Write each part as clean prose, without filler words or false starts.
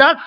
10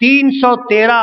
313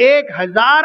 1000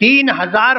3000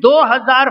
2000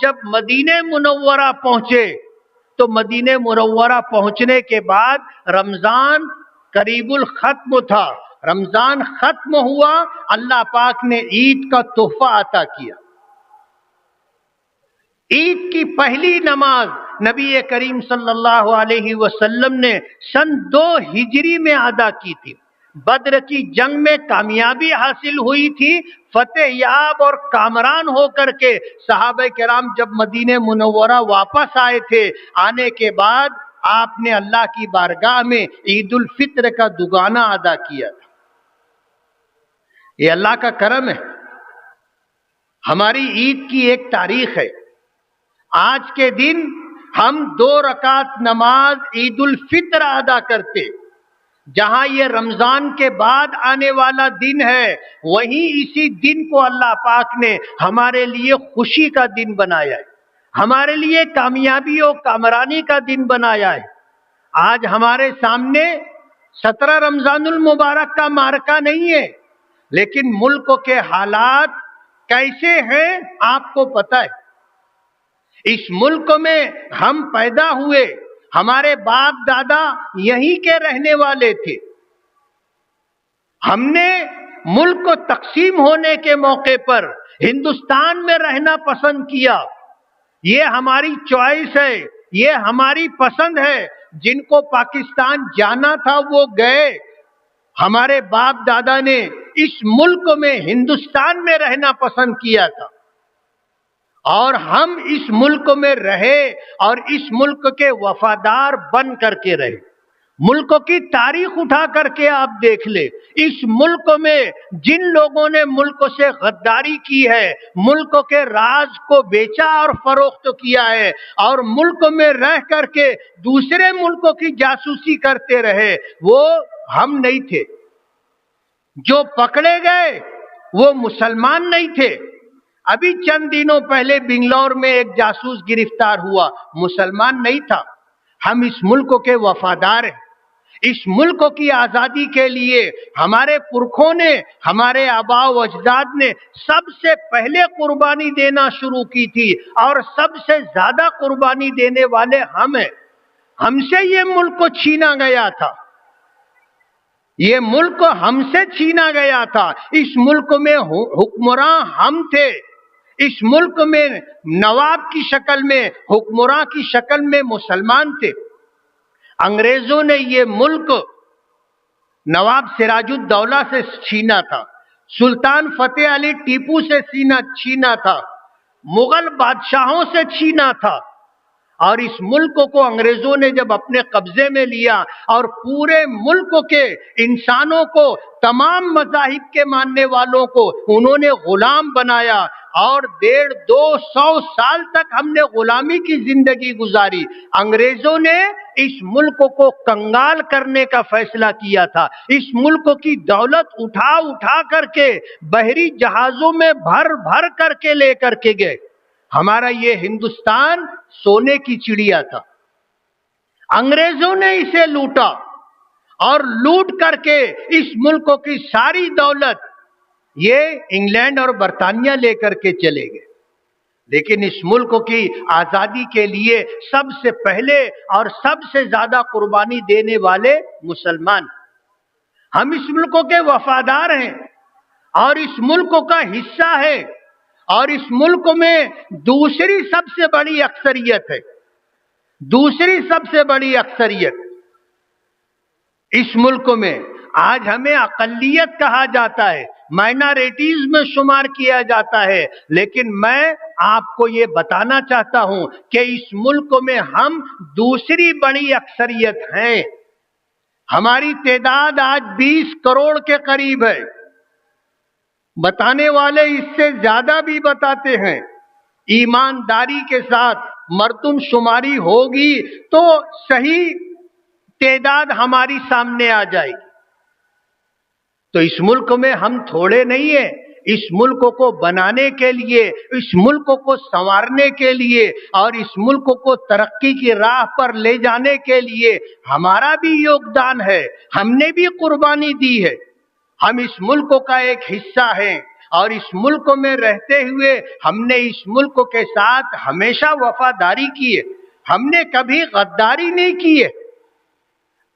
جب مدینہ منورہ پہنچے تو مدینہ منورہ پہنچنے کے بعد رمضان قریب الختم تھا. رمضان ختم ہوا, اللہ پاک نے عید کا تحفہ عطا کیا. عید کی پہلی نماز نبی کریم صلی اللہ علیہ وسلم نے سن 2 ہجری میں ادا کی تھی. بدر کی جنگ میں کامیابی حاصل ہوئی تھی. فتح یاب اور کامران ہو کر کے صحابہ کرام جب مدینہ منورہ واپس آئے تھے, آنے کے بعد آپ نے اللہ کی بارگاہ میں عید الفطر کا دگانا ادا کیا تھا. یہ اللہ کا کرم ہے. ہماری عید کی ایک تاریخ ہے. آج کے دن ہم 2 رکعت نماز عید الفطر ادا کرتے. جہاں یہ رمضان کے بعد آنے والا دن ہے, وہیں اسی دن کو اللہ پاک نے ہمارے لیے خوشی کا دن بنایا ہے, ہمارے لیے کامیابی اور کامرانی کا دن بنایا ہے. آج ہمارے سامنے 17 رمضان المبارک کا معرکہ نہیں ہے, لیکن ملک کے حالات کیسے ہیں آپ کو پتہ ہے. اس ملک میں ہم پیدا ہوئے, ہمارے باپ دادا یہیں کے رہنے والے تھے. ہم نے ملک کو تقسیم ہونے کے موقع پر ہندوستان میں رہنا پسند کیا. یہ ہماری چوائس ہے, یہ ہماری پسند ہے. جن کو پاکستان جانا تھا وہ گئے. ہمارے باپ دادا نے اس ملک میں ہندوستان میں رہنا پسند کیا تھا, اور ہم اس ملک میں رہے اور اس ملک کے وفادار بن کر کے رہے. ملک کی تاریخ اٹھا کر کے آپ دیکھ لیں, اس ملک میں جن لوگوں نے ملک سے غداری کی ہے, ملک کے راز کو بیچا اور فروخت کیا ہے, اور ملک میں رہ کر کے دوسرے ملکوں کی جاسوسی کرتے رہے, وہ ہم نہیں تھے. جو پکڑے گئے وہ مسلمان نہیں تھے. ابھی چند دنوں پہلے بنگلور میں ایک جاسوس گرفتار ہوا, مسلمان نہیں تھا. ہم اس ملک کے وفادار ہیں. اس ملک کی آزادی کے لیے ہمارے پرکھوں نے, ہمارے آباء و اجداد نے سب سے پہلے قربانی دینا شروع کی تھی, اور سب سے زیادہ قربانی دینے والے ہم ہیں. ہم سے یہ ملک چھینا گیا تھا, یہ ملک ہم سے چھینا گیا تھا. اس ملک میں حکمراں ہم تھے. اس ملک میں نواب کی شکل میں, حکمراں کی شکل میں مسلمان تھے. انگریزوں نے یہ ملک نواب سراج الدولہ سے چھینا تھا, سلطان فتح علی ٹیپو سے چھینا تھا, مغل بادشاہوں سے چھینا تھا. اور اس ملک کو انگریزوں نے جب اپنے قبضے میں لیا اور پورے ملک کے انسانوں کو, تمام مذاہب کے ماننے والوں کو انہوں نے غلام بنایا, اور 150-200 سال تک ہم نے غلامی کی زندگی گزاری. انگریزوں نے اس ملک کو کنگال کرنے کا فیصلہ کیا تھا. اس ملک کی دولت اٹھا کر کے بحری جہازوں میں بھر کر کے لے کر کے گئے. ہمارا یہ ہندوستان سونے کی چڑیا تھا. انگریزوں نے اسے لوٹا, اور لوٹ کر کے اس ملک کی ساری دولت یہ انگلینڈ اور برطانیہ لے کر کے چلے گئے. لیکن اس ملک کی آزادی کے لیے سب سے پہلے اور سب سے زیادہ قربانی دینے والے مسلمان. ہم اس ملک کے وفادار ہیں اور اس ملک کا حصہ ہیں, اور اس ملک میں دوسری سب سے بڑی اکثریت ہے. دوسری سب سے بڑی اکثریت اس ملک میں. آج ہمیں اقلیت کہا جاتا ہے, مائنارٹیز میں شمار کیا جاتا ہے, لیکن میں آپ کو یہ بتانا چاہتا ہوں کہ اس ملک میں ہم دوسری بڑی اکثریت ہیں. ہماری تعداد آج 20 کروڑ کے قریب ہے. بتانے والے اس سے زیادہ بھی بتاتے ہیں. ایمانداری کے ساتھ مردم شماری ہوگی تو صحیح تعداد ہماری سامنے آ جائے گی. تو اس ملک میں ہم تھوڑے نہیں ہیں. اس ملک کو بنانے کے لیے, اس ملک کو سنوارنے کے لیے, اور اس ملک کو ترقی کی راہ پر لے جانے کے لیے ہمارا بھی یوگدان ہے. ہم نے بھی قربانی دی ہے. ہم اس ملک کا ایک حصہ ہیں, اور اس ملک میں رہتے ہوئے ہم نے اس ملک کے ساتھ ہمیشہ وفاداری کی ہے، ہم نے کبھی غداری نہیں کی ہے۔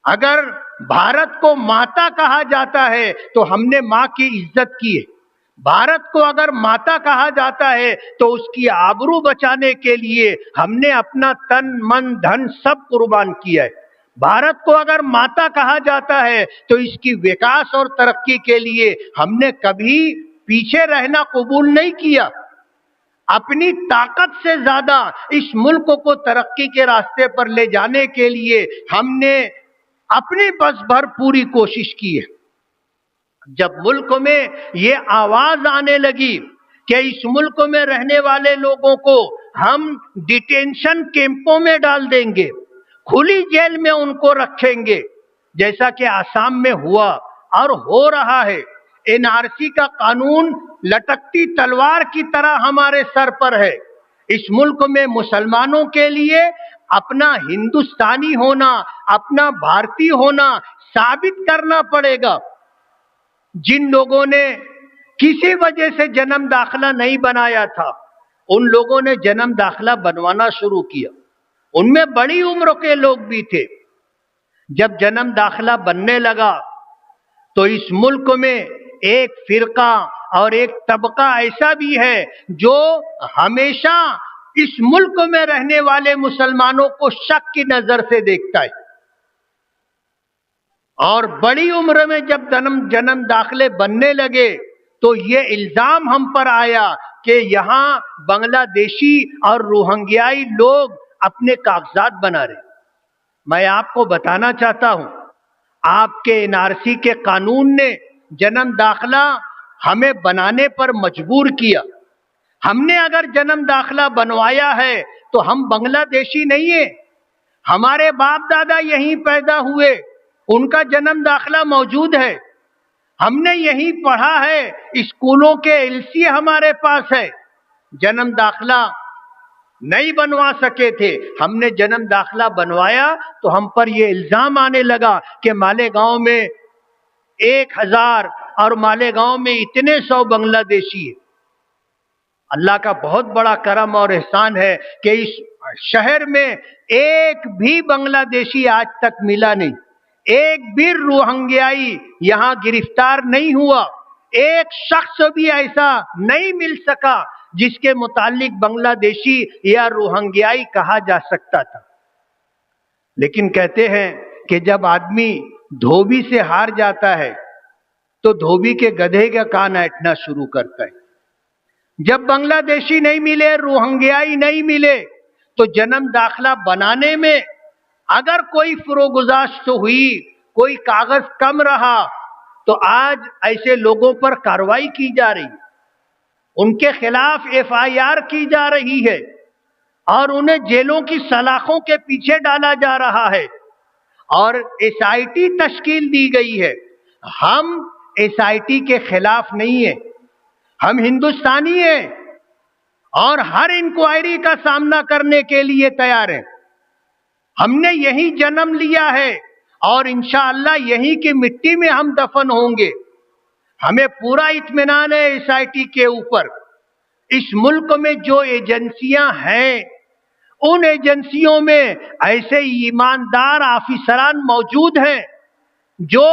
اگر بھارت کو ماتا کہا جاتا ہے تو ہم نے ماں کی عزت کی ہے، بھارت کو اگر ماتا کہا جاتا ہے تو اس کی آبرو بچانے کے لیے ہم نے اپنا تن من دھن سب قربان کیا ہے۔ بھارت کو اگر ماتا کہا جاتا ہے تو اس کی وکاس اور ترقی کے لیے ہم نے کبھی پیچھے رہنا قبول نہیں کیا۔ اپنی طاقت سے زیادہ اس ملک کو ترقی کے راستے پر لے جانے کے لیے ہم نے اپنی بس بھر پوری کوشش کی ہے۔ جب ملک میں یہ آواز آنے لگی کہ اس ملک میں رہنے والے لوگوں کو ہم ڈیٹینشن کیمپوں میں ڈال دیں گے، کھلی جیل میں ان کو رکھیں گے، جیسا کہ آسام میں ہوا اور ہو رہا ہے۔ NRC کا قانون لٹکتی تلوار کی طرح ہمارے سر پر ہے۔ اس ملک میں مسلمانوں کے لیے اپنا ہندوستانی ہونا، اپنا بھارتی ہونا ثابت کرنا پڑے گا۔ جن لوگوں نے کسی وجہ سے جنم داخلہ نہیں بنایا تھا، ان لوگوں نے جنم داخلہ بنوانا شروع کیا، ان میں بڑی عمر کے لوگ بھی تھے۔ جب جنم داخلہ بننے لگا تو اس ملک میں ایک فرقہ اور ایک طبقہ ایسا بھی ہے جو ہمیشہ اس ملک میں رہنے والے مسلمانوں کو شک کی نظر سے دیکھتا ہے، اور بڑی عمر میں جب جنم داخلے بننے لگے تو یہ الزام ہم پر آیا کہ یہاں بنگلہ دیشی اور روہنگیائی لوگ اپنے کاغذات بنا رہے۔ میں آپ کو بتانا چاہتا ہوں، آپ کے NRC کے قانون نے جنم داخلہ ہمیں بنانے پر مجبور کیا۔ ہم نے اگر جنم داخلہ بنوایا ہے تو ہم بنگلہ دیشی نہیں ہیں، ہمارے باپ دادا یہیں پیدا ہوئے، ان کا جنم داخلہ موجود ہے، ہم نے یہیں پڑھا ہے، اسکولوں کے LC ہمارے پاس ہے۔ جنم داخلہ نہیں بنوا سکے تھے، ہم نے جنم داخلہ بنوایا تو ہم پر یہ الزام آنے لگا کہ مالیگاؤں میں 1000 اور مالیگاؤں میں اتنے 100 بنگلہ دیشی ہیں۔ اللہ کا بہت بڑا کرم اور احسان ہے کہ اس شہر میں ایک بھی بنگلہ دیشی آج تک ملا نہیں، ایک بھی روہنگیائی یہاں گرفتار نہیں ہوا، ایک شخص بھی ایسا نہیں مل سکا جس کے متعلق بنگلہ دیشی یا روہنگیائی کہا جا سکتا تھا۔ لیکن کہتے ہیں کہ جب آدمی دھوبی سے ہار جاتا ہے تو دھوبی کے گدھے کا کان اینٹنا شروع کرتا ہے۔ جب بنگلہ دیشی نہیں ملے، روہنگیائی نہیں ملے، تو جنم داخلہ بنانے میں اگر کوئی فروگزاشت ہوئی، کوئی کاغذ کم رہا، تو آج ایسے لوگوں پر کارروائی کی جا رہی ہے، ان کے خلاف FIR کی جا رہی ہے اور انہیں جیلوں کی سلاخوں کے پیچھے ڈالا جا رہا ہے، اور SIT تشکیل دی گئی ہے۔ ہم SIT کے خلاف نہیں ہیں، ہم ہندوستانی ہیں اور ہر انکوائری کا سامنا کرنے کے لیے تیار ہیں۔ ہم نے یہی جنم لیا ہے اور انشاءاللہ یہی کی مٹی میں ہم دفن ہوں گے۔ ہمیں پورا اطمینان ہے SIT کے اوپر۔ اس ملک میں جو ایجنسیاں ہیں، ان ایجنسیوں میں ایسے ایماندار آفیسران موجود ہیں جو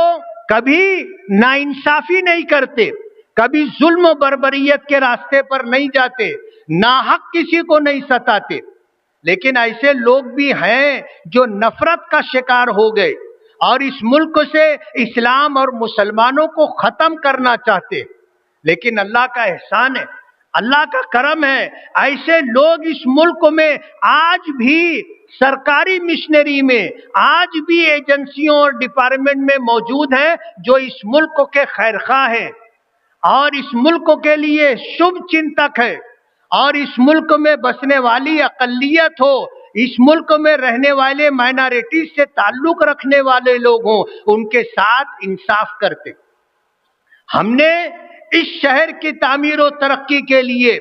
کبھی ناانصافی نہیں کرتے، کبھی ظلم و بربریت کے راستے پر نہیں جاتے، ناحق کسی کو نہیں ستاتے۔ لیکن ایسے لوگ بھی ہیں جو نفرت کا شکار ہو گئے اور اس ملک سے اسلام اور مسلمانوں کو ختم کرنا چاہتے۔ لیکن اللہ کا احسان ہے، اللہ کا کرم ہے، ایسے لوگ اس ملک میں آج بھی سرکاری مشنری میں، آج بھی ایجنسیوں اور ڈپارٹمنٹ میں موجود ہیں جو اس ملک کے خیرخواہ ہیں اور اس ملک کے لیے شبھ چنتک ہے، اور اس ملک میں بسنے والی اقلیت ہو، اس ملک میں رہنے والے مائنارٹیز سے تعلق رکھنے والے لوگ ہوں، ان کے ساتھ انصاف کرتے۔ ہم نے اس شہر کی تعمیر و ترقی کے لیے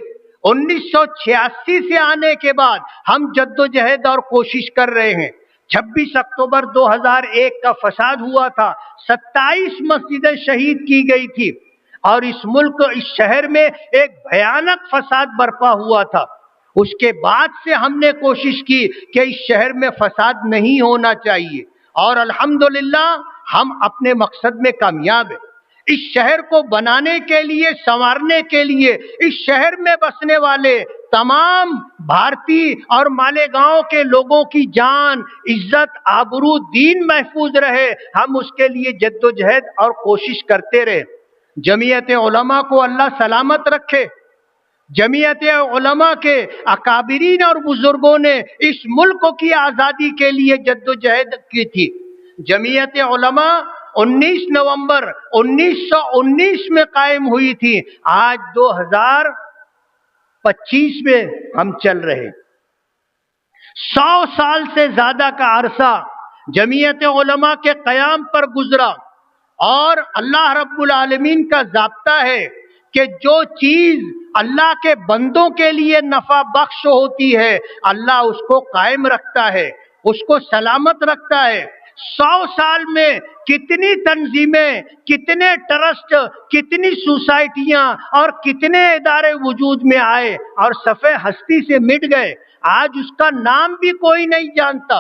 1986 سے آنے کے بعد ہم جدوجہد اور کوشش کر رہے ہیں۔ 26 اکتوبر 2001 کا فساد ہوا تھا، 27 مسجدیں شہید کی گئی تھی۔ اور اس ملک اس شہر میں ایک بھیانک فساد برپا ہوا تھا. اس کے بعد سے ہم نے کوشش کی کہ اس شہر میں فساد نہیں ہونا چاہیے اور الحمدللہ ہم اپنے مقصد میں کامیاب ہیں. اس شہر کو بنانے کے لیے سنوارنے کے لیے اس شہر میں بسنے والے تمام بھارتی اور مالیگاؤں کے لوگوں کی جان عزت آبرو دین محفوظ رہے ہم اس کے لیے جدوجہد اور کوشش کرتے رہے. جمعیت علماء کو اللہ سلامت رکھے. جمعیت علماء کے اکابرین اور بزرگوں نے اس ملک کی آزادی کے لیے جدوجہد کی تھی. جمعیت علماء 19 نومبر 1919 میں قائم ہوئی تھی. آج 2025 میں ہم چل رہے. 100 سال سے زیادہ کا عرصہ جمعیت علماء کے قیام پر گزرا اور اللہ رب العالمین کا ضابطہ ہے کہ جو چیز اللہ کے بندوں کے لیے نفع بخش ہوتی ہے اللہ اس کو قائم رکھتا ہے, اس کو سلامت رکھتا ہے. 100 سال میں کتنی تنظیمیں, کتنے ٹرسٹ, کتنی سوسائٹیاں اور کتنے ادارے وجود میں آئے اور صفحے ہستی سے مٹ گئے. آج اس کا نام بھی کوئی نہیں جانتا.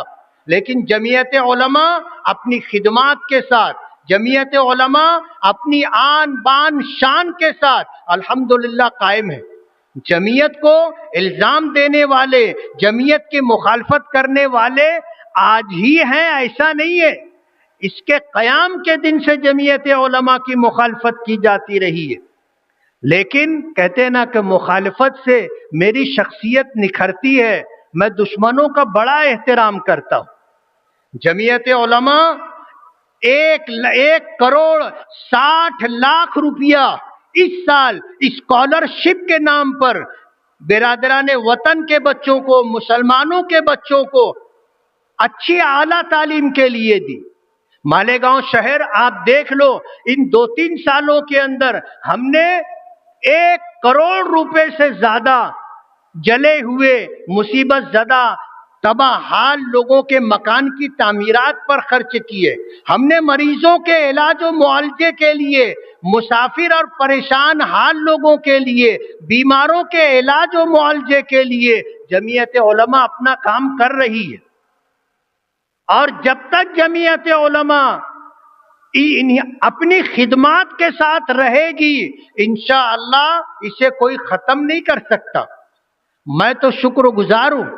لیکن جمعیت علماء اپنی خدمات کے ساتھ, جمعیت علماء اپنی آن بان شان کے ساتھ الحمدللہ قائم ہے. جمعیت کو الزام دینے والے, جمعیت کی مخالفت کرنے والے آج ہی ہیں ایسا نہیں ہے. اس کے قیام کے دن سے جمعیت علماء کی مخالفت کی جاتی رہی ہے. لیکن کہتے ہیں نا کہ مخالفت سے میری شخصیت نکھرتی ہے. میں دشمنوں کا بڑا احترام کرتا ہوں. جمعیت علماء 1,60,00,000 روپیہ اس سال اسکالرشپ کے نام پر برادران وطن کے بچوں کو, مسلمانوں کے بچوں کو اچھی اعلیٰ تعلیم کے لیے دی. مالیگاؤں شہر آپ دیکھ لو, ان 2-3 سالوں کے اندر ہم نے 1 کروڑ روپے سے زیادہ جلے ہوئے مصیبت زدہ تباہ حال لوگوں کے مکان کی تعمیرات پر خرچ کیے. ہم نے مریضوں کے علاج و معالجے کے لیے, مسافر اور پریشان حال لوگوں کے لیے, بیماروں کے علاج و معالجے کے لیے جمعیت علماء اپنا کام کر رہی ہے. اور جب تک جمعیت علماء اپنی خدمات کے ساتھ رہے گی انشاءاللہ اسے کوئی ختم نہیں کر سکتا. میں تو شکر گزار ہوں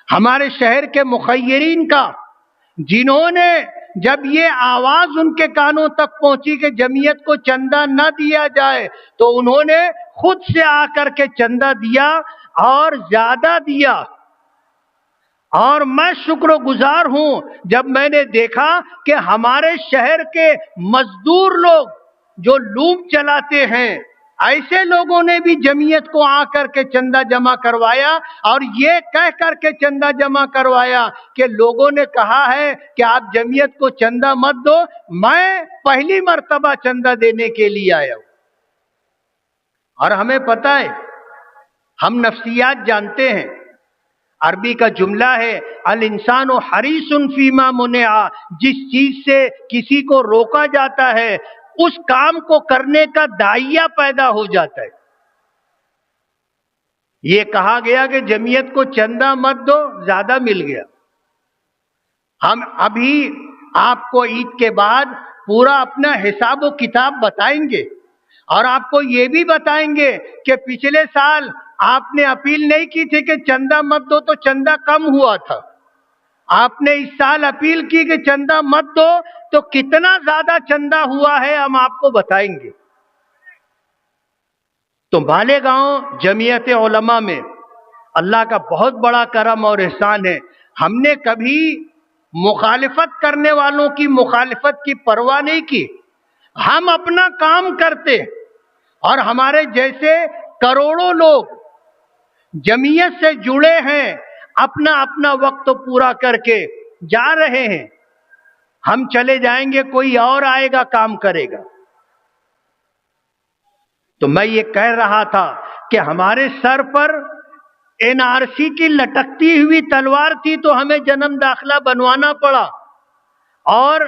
ہمارے شہر کے مخیرین کا, جنہوں نے جب یہ آواز ان کے کانوں تک پہنچی کہ جمعیت کو چندہ نہ دیا جائے تو انہوں نے خود سے آ کر کے چندہ دیا اور زیادہ دیا. اور میں شکر گزار ہوں جب میں نے دیکھا کہ ہمارے شہر کے مزدور لوگ جو لوم چلاتے ہیں ایسے لوگوں نے بھی جمعیت کو آ کر کے چندہ جمع کروایا اور یہ کہہ کر کے چندہ جمع کروایا کہ لوگوں نے کہا ہے کہ آپ جمعیت کو چندہ مت دو, میں پہلی مرتبہ چندہ دینے کے لیے آیا ہوں. اور ہمیں پتہ ہے, ہم نفسیات جانتے ہیں. عربی کا جملہ ہے الانسان حریص فیما منع, جس چیز سے کسی کو روکا جاتا ہے اس کام کو کرنے کا داعیہ پیدا ہو جاتا ہے. یہ کہا گیا کہ جمعیت کو چندہ مت دو, زیادہ مل گیا. ہم ابھی آپ کو عید کے بعد پورا اپنا حساب و کتاب بتائیں گے اور آپ کو یہ بھی بتائیں گے کہ پچھلے سال آپ نے اپیل نہیں کی تھی کہ چندہ مت دو تو چندہ کم ہوا تھا. آپ نے اس سال اپیل کی کہ چندہ مت دو تو کتنا زیادہ چندہ ہوا ہے ہم آپ کو بتائیں گے. تو مالیگاؤں جمعیت علماء میں اللہ کا بہت بڑا کرم اور احسان ہے. ہم نے کبھی مخالفت کرنے والوں کی مخالفت کی پرواہ نہیں کی. ہم اپنا کام کرتے اور ہمارے جیسے کروڑوں لوگ جمعیت سے جڑے ہیں, اپنا اپنا وقت پورا کر کے جا رہے ہیں. ہم چلے جائیں گے, کوئی اور آئے گا کام کرے گا. تو میں یہ کہہ رہا تھا کہ ہمارے سر پر NRC کی لٹکتی ہوئی تلوار تھی تو ہمیں جنم داخلہ بنوانا پڑا اور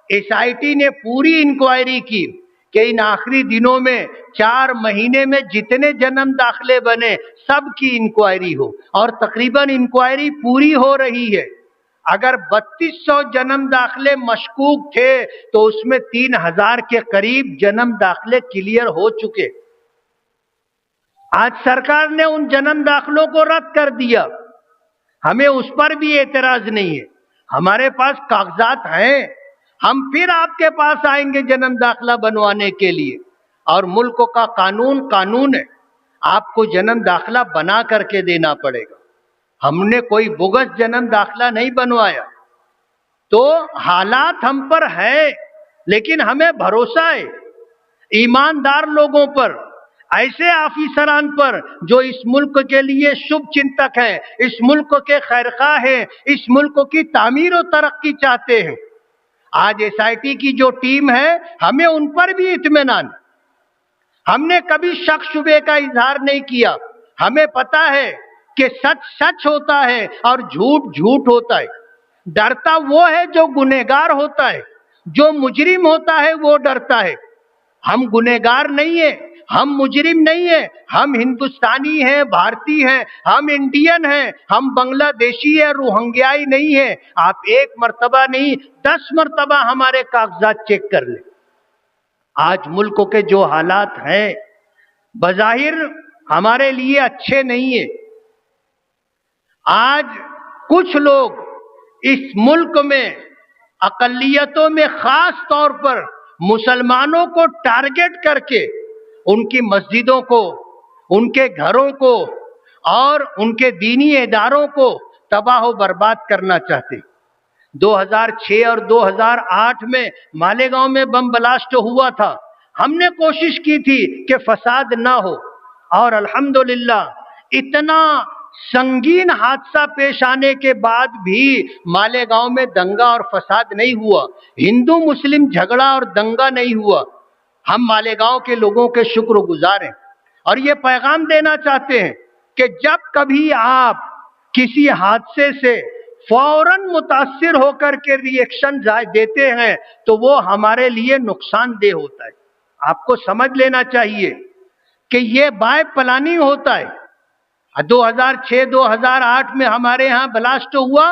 SIT نے پوری انکوائری کی. کہ ان آخری دنوں میں 4 مہینے میں جتنے جنم داخلے بنے سب کی انکوائری ہو، اور تقریباً انکوائری پوری ہو رہی ہے۔ اگر 3200 جنم داخلے مشکوک تھے تو اس میں 3000 کے قریب جنم داخلے کلیئر ہو چکے۔ آج سرکار نے ان جنم داخلوں کو رد کر دیا، ہمیں اس پر بھی اعتراض نہیں ہے، ہمارے پاس کاغذات ہیں، ہم پھر آپ کے پاس آئیں گے جنم داخلہ بنوانے کے لیے، اور ملک کا قانون ہے، آپ کو جنم داخلہ بنا کر کے دینا پڑے گا۔ ہم نے کوئی بغض جنم داخلہ نہیں بنوایا، تو حالات ہم پر ہے، لیکن ہمیں بھروسہ ہے ایماندار لوگوں پر، ایسے آفیسران پر جو اس ملک کے لیے شبھ چنتک ہیں، اس ملک کے خیرخواہ ہیں، اس ملک کی تعمیر و ترقی چاہتے ہیں۔ آج ایس آئی ٹی کی جو ٹیم ہے، ہمیں ان پر بھی اطمینان، ہم نے کبھی شک شبے کا اظہار نہیں کیا، ہمیں پتا ہے کہ سچ سچ ہوتا ہے اور جھوٹ جھوٹ ہوتا ہے۔ ڈرتا وہ ہے جو گنہگار ہوتا ہے، جو مجرم ہوتا ہے وہ ڈرتا ہے۔ ہم گنہگار نہیں ہیں، ہم مجرم نہیں ہیں، ہم ہندوستانی ہیں، بھارتی ہیں، ہم انڈین ہیں، ہم بنگلہ دیشی ہیں، روہنگیائی نہیں ہیں۔ آپ 1 مرتبہ نہیں 10 مرتبہ ہمارے کاغذات چیک کر لیں۔ آج ملک کے جو حالات ہیں بظاہر ہمارے لیے اچھے نہیں ہیں۔ آج کچھ لوگ اس ملک میں اقلیتوں میں خاص طور پر مسلمانوں کو ٹارگٹ کر کے ان کی مسجدوں کو، ان کے گھروں کو اور ان کے دینی اداروں کو تباہ و برباد کرنا چاہتے ہیں۔ 2006 اور 2008 میں مالیگاؤں میں بم بلاسٹ ہوا تھا، ہم نے کوشش کی تھی کہ فساد نہ ہو، اور الحمدللہ اتنا سنگین حادثہ پیش آنے کے بعد بھی مالیگاؤں میں دنگا اور فساد نہیں ہوا، ہندو مسلم جھگڑا اور دنگا نہیں ہوا۔ ہم مالیگاؤں کے لوگوں کے شکر گزار ہیں، اور یہ پیغام دینا چاہتے ہیں کہ جب کبھی آپ کسی حادثے سے فوراً متاثر ہو کر کے ری ایکشن دیتے ہیں تو وہ ہمارے لیے نقصان دہ ہوتا ہے۔ آپ کو سمجھ لینا چاہیے کہ یہ بائی پلاننگ ہوتا ہے۔ 2006-2008 میں ہمارے ہاں بلاسٹ ہوا،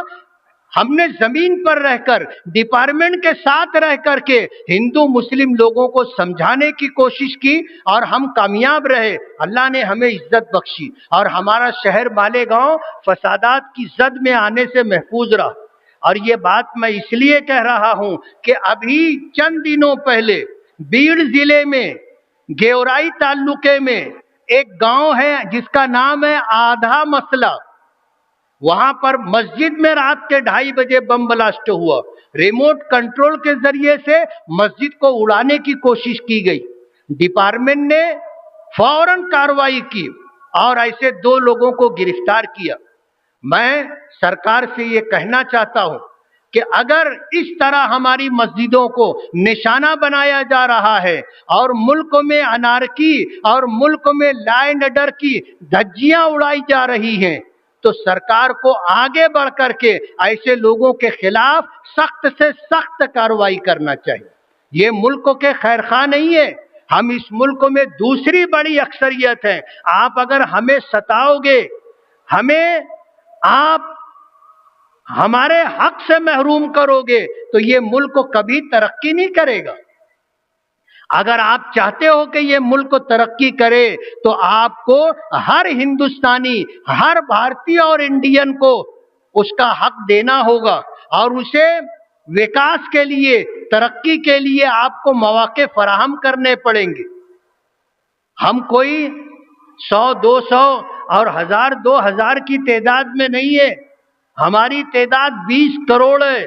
ہم نے زمین پر رہ کر ڈپارٹمنٹ کے ساتھ رہ کر کے ہندو مسلم لوگوں کو سمجھانے کی کوشش کی، اور ہم کامیاب رہے، اللہ نے ہمیں عزت بخشی، اور ہمارا شہر مالیگاؤں فسادات کی زد میں آنے سے محفوظ رہا۔ اور یہ بات میں اس لیے کہہ رہا ہوں کہ ابھی چند دنوں پہلے بیڑ ضلع میں گیورائی تعلقے میں ایک گاؤں ہے جس کا نام ہے آدھا مسئلہ، وہاں پر مسجد میں رات کے 2:30 بجے بم بلاسٹ ہوا، ریموٹ کنٹرول کے ذریعے سے مسجد کو اڑانے کی کوشش کی گئی، ڈپارٹمنٹ نے فوراً کارروائی کی اور ایسے 2 لوگوں کو گرفتار کیا۔ میں سرکار سے یہ کہنا چاہتا ہوں کہ اگر اس طرح ہماری مسجدوں کو نشانہ بنایا جا رہا ہے اور ملک میں انارکی اور ملک میں لا اینڈ آرڈر کی دھجیاں اڑائی جا رہی ہیں تو سرکار کو آگے بڑھ کر کے ایسے لوگوں کے خلاف سخت سے سخت کارروائی کرنا چاہیے۔ یہ ملک کے خیرخواہ نہیں ہے، ہم اس ملک میں دوسری بڑی اکثریت ہے۔ آپ اگر ہمیں ستاؤ گے، آپ ہمارے حق سے محروم کرو گے تو یہ ملک کبھی ترقی نہیں کرے گا۔ اگر آپ چاہتے ہو کہ یہ ملک ترقی کرے تو آپ کو ہر ہندوستانی، ہر بھارتی اور انڈین کو اس کا حق دینا ہوگا، اور اسے وکاس کے لیے، ترقی کے لیے آپ کو مواقع فراہم کرنے پڑیں گے۔ ہم کوئی 100 200 اور 1000 2000 کی تعداد میں نہیں ہے، ہماری تعداد 20 کروڑ ہے،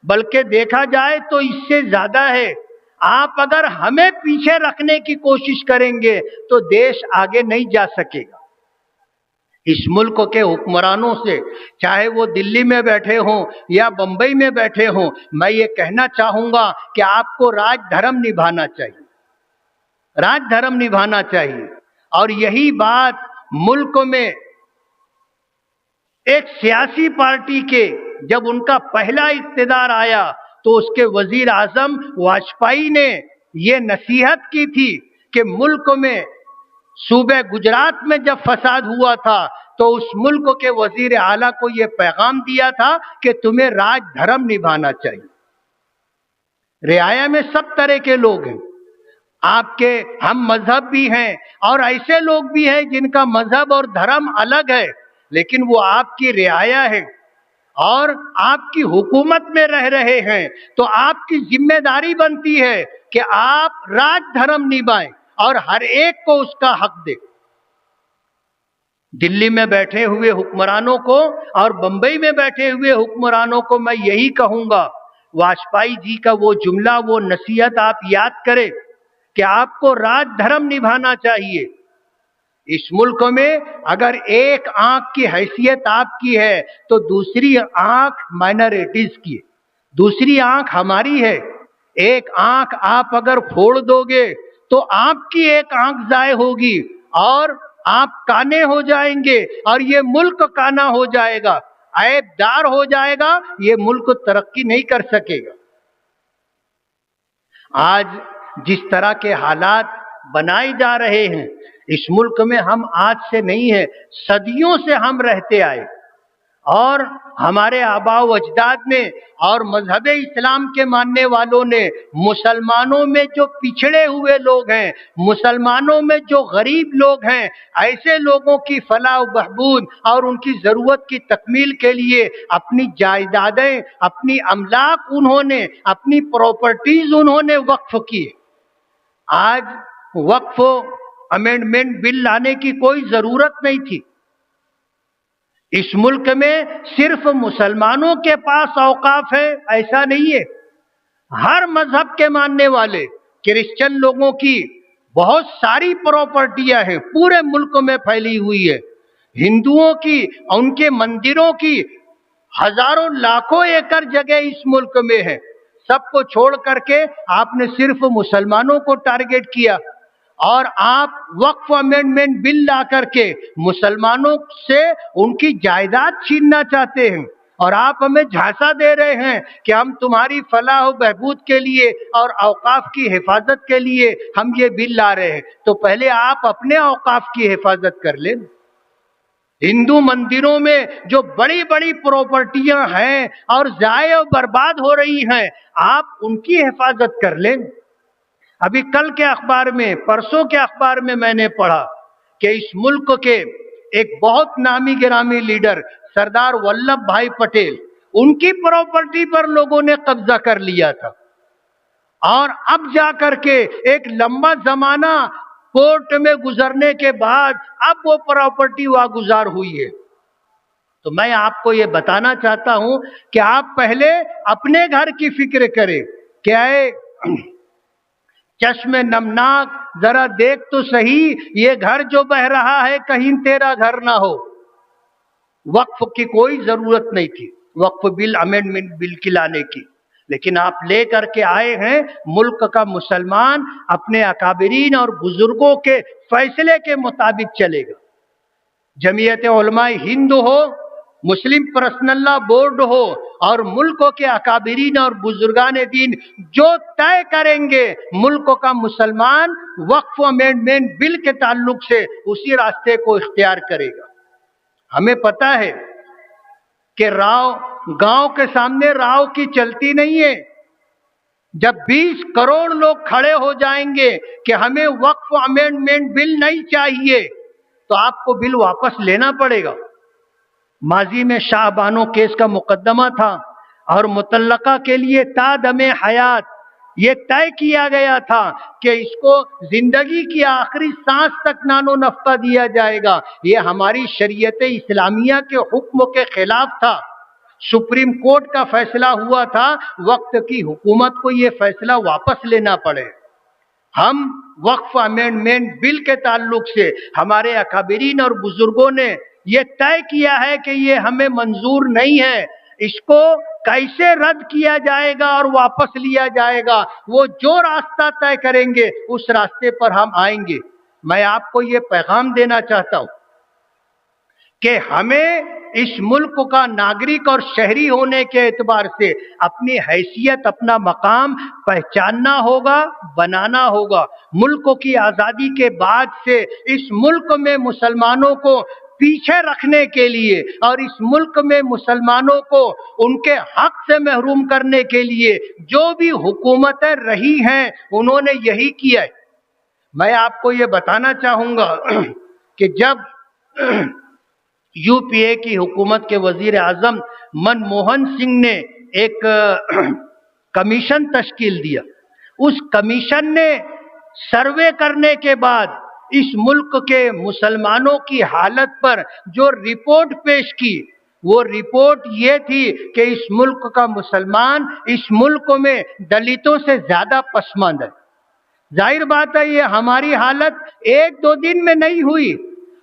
بلکہ دیکھا جائے تو اس سے زیادہ ہے۔ آپ اگر ہمیں پیچھے رکھنے کی کوشش کریں گے تو دیش آگے نہیں جا سکے گا۔ اس ملک کے حکمرانوں سے، چاہے وہ دلی میں بیٹھے ہوں یا بمبئی میں بیٹھے ہوں، میں یہ کہنا چاہوں گا کہ آپ کو راج دھرم نبھانا چاہیے، راج دھرم نبھانا چاہیے۔ اور یہی بات ملک میں ایک سیاسی پارٹی کے جب ان کا پہلا اقتدار آیا تو اس کے وزیر اعظم واجپئی نے یہ نصیحت کی تھی کہ ملک میں صوبہ گجرات میں جب فساد ہوا تھا تو اس ملک کے وزیر اعلیٰ کو یہ پیغام دیا تھا کہ تمہیں راج دھرم نبھانا چاہیے۔ رعایا میں سب طرح کے لوگ ہیں، آپ کے ہم مذہب بھی ہیں اور ایسے لوگ بھی ہیں جن کا مذہب اور دھرم الگ ہے، لیکن وہ آپ کی رعایا ہے اور آپ کی حکومت میں رہ رہے ہیں، تو آپ کی ذمہ داری بنتی ہے کہ آپ راج دھرم نبھائیں اور ہر ایک کو اس کا حق دیں۔ دلی میں بیٹھے ہوئے حکمرانوں کو اور بمبئی میں بیٹھے ہوئے حکمرانوں کو میں یہی کہوں گا، واجپئی جی کا وہ جملہ، وہ نصیحت آپ یاد کریں کہ آپ کو راج دھرم نبھانا چاہیے۔ اس ملک میں اگر ایک آنکھ کی حیثیت آپ کی ہے تو دوسری آنکھ مائنرٹیز کی ہے، دوسری آنکھ ہماری ہے۔ ایک آنکھ آپ اگر پھوڑ دو گے تو آپ کی ایک آنکھ ضائع ہوگی اور آپ کانے ہو جائیں گے اور یہ ملک کانا ہو جائے گا، عیب دار ہو جائے گا، یہ ملک ترقی نہیں کر سکے گا۔ آج جس طرح کے حالات بنائے جا رہے ہیں اس ملک میں، ہم آج سے نہیں ہیں، صدیوں سے ہم رہتے آئے، اور ہمارے آباء و اجداد نے اور مذہب اسلام کے ماننے والوں نے مسلمانوں میں جو پچھڑے ہوئے لوگ ہیں، مسلمانوں میں جو غریب لوگ ہیں، ایسے لوگوں کی فلاح و بہبود اور ان کی ضرورت کی تکمیل کے لیے اپنی جائیدادیں، اپنی املاک انہوں نے، اپنی پراپرٹیز انہوں نے وقف کی۔ آج وقف امینڈمنٹ بل لانے کی کوئی ضرورت نہیں تھی۔ اس ملک میں صرف مسلمانوں کے پاس اوقاف ہے ایسا نہیں ہے، ہر مذہب کے ماننے والے کرسچن لوگوں کی بہت ساری پراپرٹیاں ہیں، پورے ملک میں پھیلی ہوئی ہے۔ ہندوؤں کی، ان کے مندروں کی ہزاروں لاکھوں ایکڑ جگہ اس ملک میں ہے۔ سب کو چھوڑ کر کے آپ نے صرف مسلمانوں کو ٹارگٹ کیا اور آپ وقف امینڈمنٹ بل لا کر کے مسلمانوں سے ان کی جائیداد چھیننا چاہتے ہیں، اور آپ ہمیں جھانسا دے رہے ہیں کہ ہم تمہاری فلاح و بہبود کے لیے اور اوقاف کی حفاظت کے لیے ہم یہ بل لا رہے ہیں۔ تو پہلے آپ اپنے اوقاف کی حفاظت کر لیں۔ ہندو مندروں میں جو بڑی بڑی پراپرٹیاں ہیں اور ضائع و برباد ہو رہی ہیں، آپ ان کی حفاظت کر لیں۔ ابھی کل کے اخبار میں، پرسوں کے اخبار میں میں نے پڑھا کہ اس ملک کے ایک بہت نامی گرامی لیڈر سردار ولبھ بھائی پٹیل، ان کی پراپرٹی پر لوگوں نے قبضہ کر لیا تھا، اور اب جا کر کے ایک لمبا زمانہ کورٹ میں گزرنے کے بعد اب وہ پراپرٹی واگزار ہوئی ہے۔ تو میں آپ کو یہ بتانا چاہتا ہوں کہ آپ پہلے اپنے گھر کی فکر کریں کہ اے چشم نمناک ذرا دیکھ تو صحیح، یہ گھر جو بہ رہا ہے کہیں تیرا گھر نہ ہو۔ وقف کی کوئی ضرورت نہیں تھی، وقف بل امینڈمنٹ بل کی لانے کی، لیکن آپ لے کر کے آئے ہیں۔ ملک کا مسلمان اپنے اکابرین اور بزرگوں کے فیصلے کے مطابق چلے گا۔ جمعیت علماء ہند ہو، مسلم پرسنل لا بورڈ ہو، اور ملک کے اکابرین اور بزرگان دین جو طے کریں گے، ملک کا مسلمان وقف امینڈمنٹ بل کے تعلق سے اسی راستے کو اختیار کرے گا۔ ہمیں پتہ ہے کہ گاؤں کے سامنے راؤ کی چلتی نہیں ہے۔ جب 20 کروڑ لوگ کھڑے ہو جائیں گے کہ ہمیں وقف امینڈمنٹ بل نہیں چاہیے، تو آپ کو بل واپس لینا پڑے گا۔ ماضی میں شاہ بانو کیس کا مقدمہ تھا اور متعلقہ کے لیے تا دم حیات یہ طے کیا گیا تھا کہ اس کو زندگی کی آخری سانس تک نانو نفقہ دیا جائے گا۔ یہ ہماری شریعت اسلامیہ کے حکم کے خلاف تھا۔ سپریم کورٹ کا فیصلہ ہوا تھا، وقت کی حکومت کو یہ فیصلہ واپس لینا پڑے۔ ہم وقف امینڈمنٹ بل کے تعلق سے ہمارے اکابرین اور بزرگوں نے یہ طے کیا ہے کہ یہ ہمیں منظور نہیں ہے، اس کو کیسے رد کیا جائے گا اور واپس لیا جائے گا، وہ جو راستہ طے کریں گے اس راستے پر ہم آئیں گے۔ میں آپ کو یہ پیغام دینا چاہتا ہوں کہ ہمیں اس ملک کا ناگرک اور شہری ہونے کے اعتبار سے اپنی حیثیت، اپنا مقام پہچاننا ہوگا، بنانا ہوگا۔ ملک کی آزادی کے بعد سے اس ملک میں مسلمانوں کو پیچھے رکھنے کے لیے اور اس ملک میں مسلمانوں کو ان کے حق سے محروم کرنے کے لیے جو بھی حکومتیں رہی ہیں انہوں نے یہی کیا ہے۔ میں آپ کو یہ بتانا چاہوں گا کہ جب یو پی اے کی حکومت کے وزیر اعظم منموہن سنگھ نے ایک کمیشن تشکیل دیا، اس کمیشن نے سروے کرنے کے بعد اس ملک کے مسلمانوں کی حالت پر جو رپورٹ پیش کی، وہ رپورٹ یہ تھی کہ اس ملک کا مسلمان اس ملک میں دلتوں سے زیادہ پسماندہ ہے۔ ظاہر بات ہے یہ ہماری حالت ایک دو دن میں نہیں ہوئی۔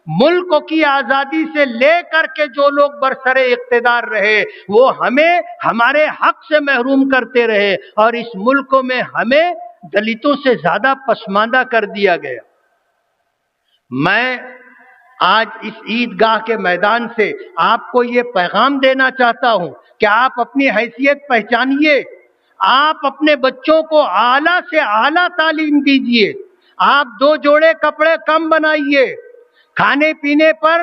ملک کی آزادی سے لے کر کے جو لوگ برسر اقتدار رہے وہ ہمیں ہمارے حق سے محروم کرتے رہے اور اس ملک میں ہمیں دلتوں سے زیادہ پسماندہ کر دیا گیا۔ میں آج اس عیدگاہ کے میدان سے آپ کو یہ پیغام دینا چاہتا ہوں کہ آپ اپنی حیثیت پہچانیے، آپ اپنے بچوں کو اعلیٰ سے اعلیٰ تعلیم دیجیے، آپ 2 جوڑے کپڑے کم بنائیے، کھانے پینے پر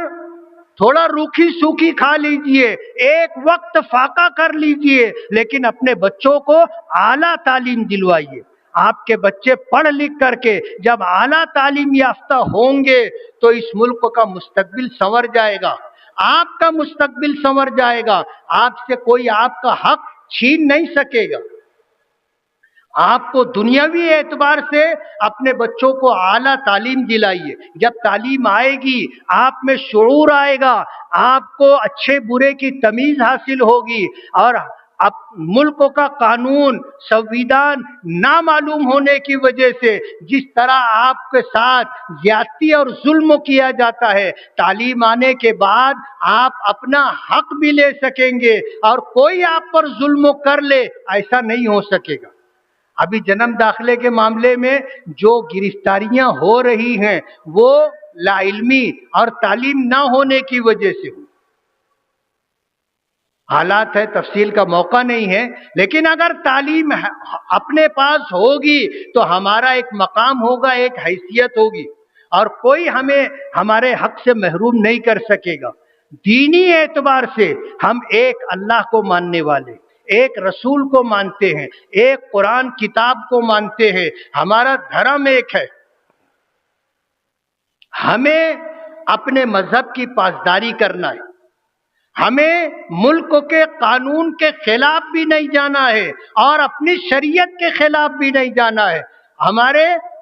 تھوڑا روکھی سوکھی کھا لیجئے، ایک وقت فاقہ کر لیجئے، لیکن اپنے بچوں کو اعلیٰ تعلیم دلوائیے۔ آپ کے بچے پڑھ لکھ کر کے جب اعلیٰ تعلیم یافتہ ہوں گے تو اس ملک کا مستقبل سنور جائے گا، آپ کا مستقبل سنور جائے گا، آپ سے کوئی آپ کا حق چھین نہیں سکے گا۔ آپ کو دنیاوی اعتبار سے اپنے بچوں کو اعلیٰ تعلیم دلائیے۔ جب تعلیم آئے گی آپ میں شعور آئے گا، آپ کو اچھے برے کی تمیز حاصل ہوگی، اور اب ملک کا قانون سنویدھان نامعلوم ہونے کی وجہ سے جس طرح آپ کے ساتھ زیادتی اور ظلم کیا جاتا ہے، تعلیم آنے کے بعد آپ اپنا حق بھی لے سکیں گے اور کوئی آپ پر ظلم کر لے ایسا نہیں ہو سکے گا۔ ابھی جنم داخلے کے معاملے میں جو گرفتاریاں ہو رہی ہیں وہ لا علمی اور تعلیم نہ ہونے کی وجہ سے ہو۔ حالات ہے، تفصیل کا موقع نہیں ہے، لیکن اگر تعلیم اپنے پاس ہوگی تو ہمارا ایک مقام ہوگا، ایک حیثیت ہوگی، اور کوئی ہمیں ہمارے حق سے محروم نہیں کر سکے گا۔ دینی اعتبار سے ہم ایک اللہ کو ماننے والے، ایک رسول کو مانتے ہیں، ایک قرآن کتاب کو مانتے ہیں، ہمارا دھرم ایک ہے۔ ہمیں اپنے مذہب کی پاسداری کرنا ہے، ہمیں ملک کے قانون کے خلاف بھی نہیں جانا ہے اور اپنی شریعت کے خلاف بھی نہیں جانا ہے۔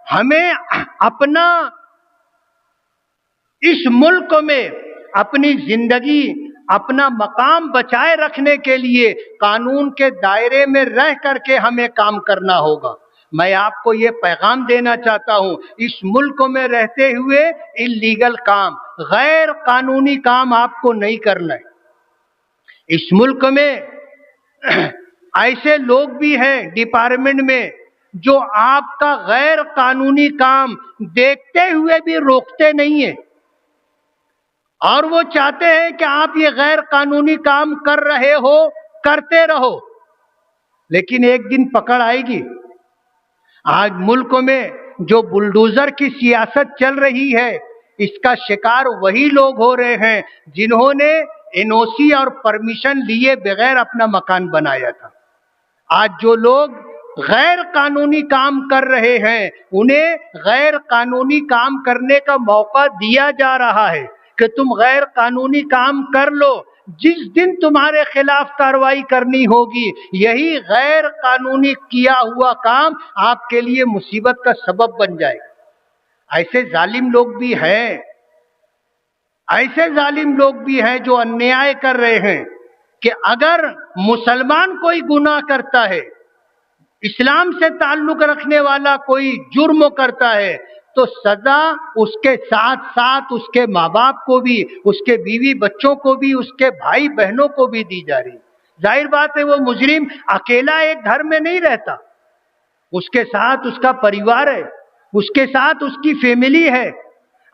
ہمیں اپنا اس ملک میں اپنی زندگی، اپنا مقام بچائے رکھنے کے لیے قانون کے دائرے میں رہ کر کے ہمیں کام کرنا ہوگا۔ میں آپ کو یہ پیغام دینا چاہتا ہوں، اس ملک میں رہتے ہوئے اللیگل کام، غیر قانونی کام آپ کو نہیں کرنا ہے۔ اس ملک میں ایسے لوگ بھی ہیں ڈپارٹمنٹ میں جو آپ کا غیر قانونی کام دیکھتے ہوئے بھی روکتے نہیں ہیں، اور وہ چاہتے ہیں کہ آپ یہ غیر قانونی کام کر رہے ہو، کرتے رہو، لیکن ایک دن پکڑ آئے گی۔ آج ملک میں جو بلڈوزر کی سیاست چل رہی ہے اس کا شکار وہی لوگ ہو رہے ہیں جنہوں نے این او سی اور پرمیشن لیے بغیر اپنا مکان بنایا تھا۔ آج جو لوگ غیر قانونی کام کر رہے ہیں انہیں غیر قانونی کام کرنے کا موقع دیا جا رہا ہے کہ تم غیر قانونی کام کر لو، جس دن تمہارے خلاف کارروائی کرنی ہوگی یہی غیر قانونی کیا ہوا کام آپ کے لیے مصیبت کا سبب بن جائے گا۔ ایسے ظالم لوگ بھی ہیں، ایسے ظالم لوگ بھی ہیں جو انیائے کر رہے ہیں کہ اگر مسلمان کوئی گناہ کرتا ہے، اسلام سے تعلق رکھنے والا کوئی جرم کرتا ہے تو سزا اس کے ساتھ ساتھ اس کے ماں باپ کو بھی، اس کے بیوی بچوں کو بھی، اس کے بھائی بہنوں کو بھی دی جا رہی۔ ظاہر بات ہے وہ مجرم اکیلا ایک گھر میں نہیں رہتا، اس کے ساتھ اس کا پریوار ہے، اس کے ساتھ اس کی فیملی ہے۔